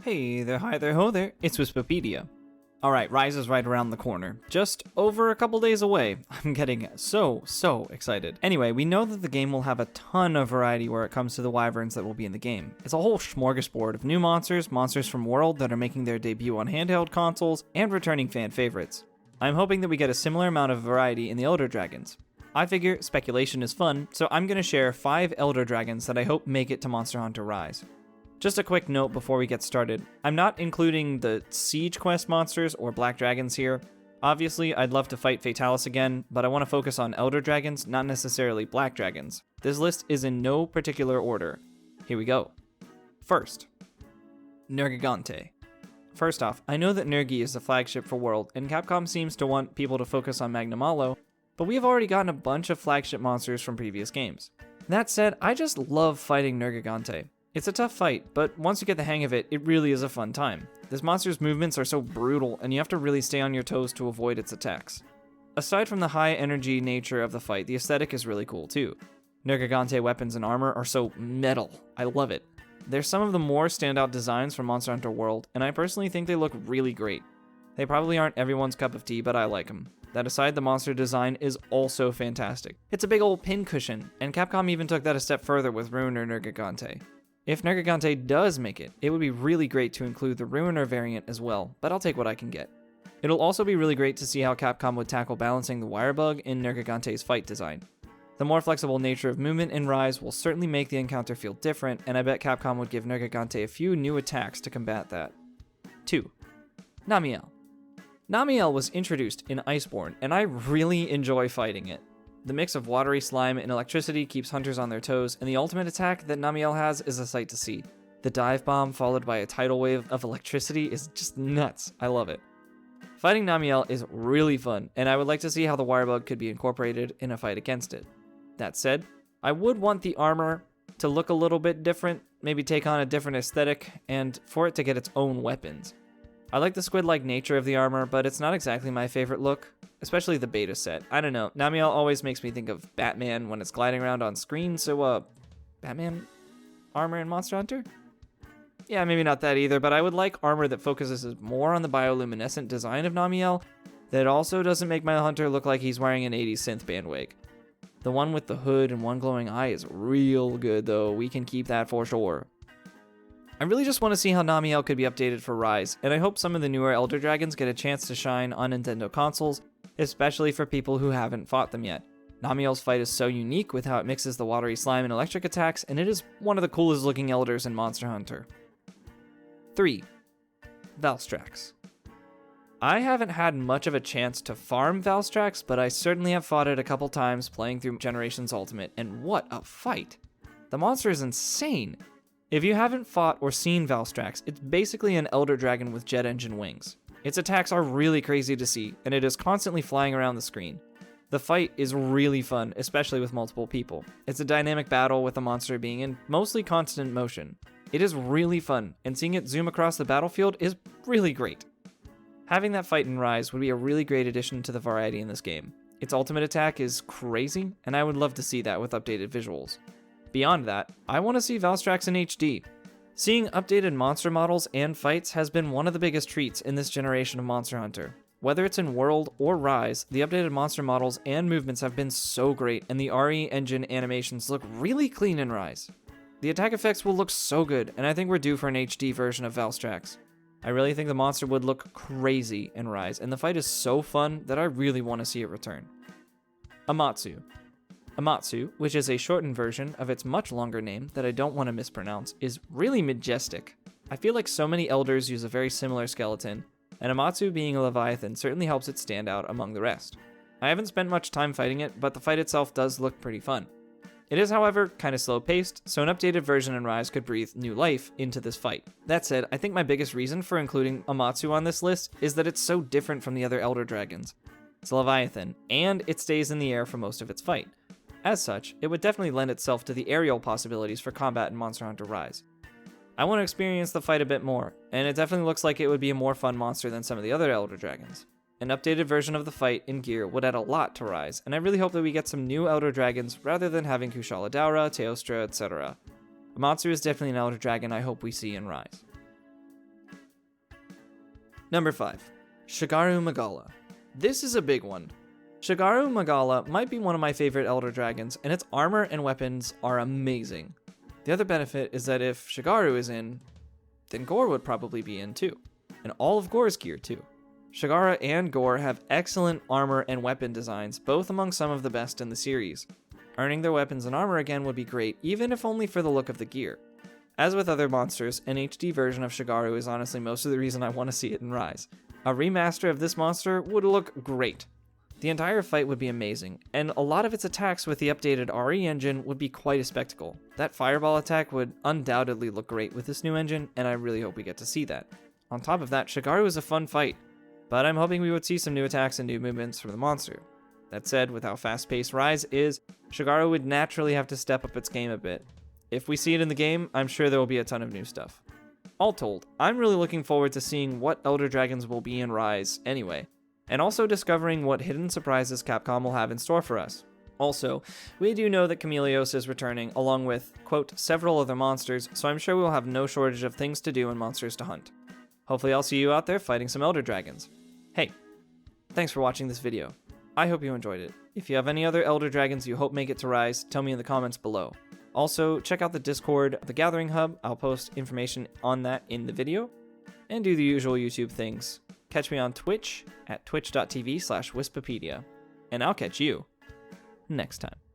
Hey there, hi there, ho there, it's Wispopedia. Alright, Rise is right around the corner. Just over a couple days away. I'm getting so excited. Anyway, we know that the game will have a ton of variety where it comes to the wyverns that will be in the game. It's a whole smorgasbord of new monsters, monsters from World that are making their debut on handheld consoles, and returning fan favorites. I'm hoping that we get a similar amount of variety in the Elder Dragons. I figure speculation is fun, so I'm gonna share 5 Elder Dragons that I hope make it to Monster Hunter Rise. Just a quick note before we get started, I'm not including the Siege Quest monsters or Black Dragons here. Obviously, I'd love to fight Fatalis again, but I want to focus on Elder Dragons, not necessarily Black Dragons. This list is in no particular order. Here we go. First, Nergigante. First off, I know that Nergi is the flagship for World, and Capcom seems to want people to focus on Magna Malo, but we have already gotten a bunch of flagship monsters from previous games. That said, I just love fighting Nergigante. It's a tough fight, but once you get the hang of it, it really is a fun time. This monster's movements are so brutal, and you have to really stay on your toes to avoid its attacks. Aside from the high energy nature of the fight, the aesthetic is really cool too. Nergigante weapons and armor are so metal. I love it. They're some of the more standout designs from Monster Hunter World, and I personally think they look really great. They probably aren't everyone's cup of tea, but I like them. That aside, the monster design is also fantastic. It's a big old pincushion, and Capcom even took that a step further with Ruiner Nergigante. If Nergigante does make it, it would be really great to include the Ruiner variant as well, but I'll take what I can get. It'll also be really great to see how Capcom would tackle balancing the wire bug in Nergigante's fight design. The more flexible nature of movement in Rise will certainly make the encounter feel different, and I bet Capcom would give Nergigante a few new attacks to combat that. 2. Namiel. Namiel was introduced in Iceborne, and I really enjoy fighting it. The mix of watery slime and electricity keeps hunters on their toes, and the ultimate attack that Namiel has is a sight to see. The dive bomb followed by a tidal wave of electricity is just nuts. I love it. Fighting Namiel is really fun, and I would like to see how the wirebug could be incorporated in a fight against it. That said, I would want the armor to look a little bit different, maybe take on a different aesthetic, and for it to get its own weapons. I like the squid-like nature of the armor, but it's not exactly my favorite look, especially the beta set. I don't know, Namiel always makes me think of Batman when it's gliding around on screen, so Batman armor in Monster Hunter? Yeah, maybe not that either, but I would like armor that focuses more on the bioluminescent design of Namiel, that also doesn't make my hunter look like he's wearing an 80s synth band wig. The one with the hood and one glowing eye is real good though, we can keep that for sure. I really just want to see how Namiel could be updated for Rise, and I hope some of the newer Elder Dragons get a chance to shine on Nintendo consoles, especially for people who haven't fought them yet. Namiel's fight is so unique with how it mixes the watery slime and electric attacks, and it is one of the coolest looking Elders in Monster Hunter. 3. Valstrax. I haven't had much of a chance to farm Valstrax, but I certainly have fought it a couple times playing through Generations Ultimate, and what a fight! The monster is insane! If you haven't fought or seen Valstrax, it's basically an Elder Dragon with jet engine wings. Its attacks are really crazy to see, and it is constantly flying around the screen. The fight is really fun, especially with multiple people. It's a dynamic battle with the monster being in mostly constant motion. It is really fun, and seeing it zoom across the battlefield is really great. Having that fight in Rise would be a really great addition to the variety in this game. Its ultimate attack is crazy, and I would love to see that with updated visuals. Beyond that, I want to see Valstrax in HD. Seeing updated monster models and fights has been one of the biggest treats in this generation of Monster Hunter. Whether it's in World or Rise, the updated monster models and movements have been so great, and the RE engine animations look really clean in Rise. The attack effects will look so good, and I think we're due for an HD version of Valstrax. I really think the monster would look crazy in Rise, and the fight is so fun that I really want to see it return. Matsu. Matsu, which is a shortened version of its much longer name that I don't want to mispronounce, is really majestic. I feel like so many elders use a very similar skeleton, and Matsu being a Leviathan certainly helps it stand out among the rest. I haven't spent much time fighting it, but the fight itself does look pretty fun. It is, however, kind of slow-paced, so an updated version in Rise could breathe new life into this fight. That said, I think my biggest reason for including Matsu on this list is that it's so different from the other Elder Dragons. It's a Leviathan, and it stays in the air for most of its fight. As such, it would definitely lend itself to the aerial possibilities for combat in Monster Hunter Rise. I want to experience the fight a bit more, and it definitely looks like it would be a more fun monster than some of the other Elder Dragons. An updated version of the fight in gear would add a lot to Rise, and I really hope that we get some new Elder Dragons rather than having Kushala Daora, Teostra, etc. Matsu is definitely an Elder Dragon I hope we see in Rise. Number 5. Shigaru Magala. This is a big one. Shigaru Magala might be one of my favorite Elder Dragons, and its armor and weapons are amazing. The other benefit is that if Shigaru is in, then Gore would probably be in too, and all of Gore's gear too. Shigara and Gore have excellent armor and weapon designs, both among some of the best in the series. Earning their weapons and armor again would be great, even if only for the look of the gear. As with other monsters, an HD version of Shigaru is honestly most of the reason I want to see it in Rise. A remaster of this monster would look great. The entire fight would be amazing, and a lot of its attacks with the updated RE engine would be quite a spectacle. That fireball attack would undoubtedly look great with this new engine, and I really hope we get to see that. On top of that, Shigaru is a fun fight, but I'm hoping we would see some new attacks and new movements from the monster. That said, with how fast-paced Rise is, Shigaru would naturally have to step up its game a bit. If we see it in the game, I'm sure there will be a ton of new stuff. All told, I'm really looking forward to seeing what Elder Dragons will be in Rise anyway, and also discovering what hidden surprises Capcom will have in store for us. Also, we do know that Chameleos is returning, along with, quote, several other monsters, so I'm sure we'll have no shortage of things to do and monsters to hunt. Hopefully I'll see you out there fighting some Elder Dragons. Hey, thanks for watching this video. I hope you enjoyed it. If you have any other Elder Dragons you hope make it to Rise, tell me in the comments below. Also, check out the Discord, the Gathering Hub. I'll post information on that in the video. And do the usual YouTube things. Catch me on Twitch at twitch.tv/Wispapedia. And I'll catch you next time.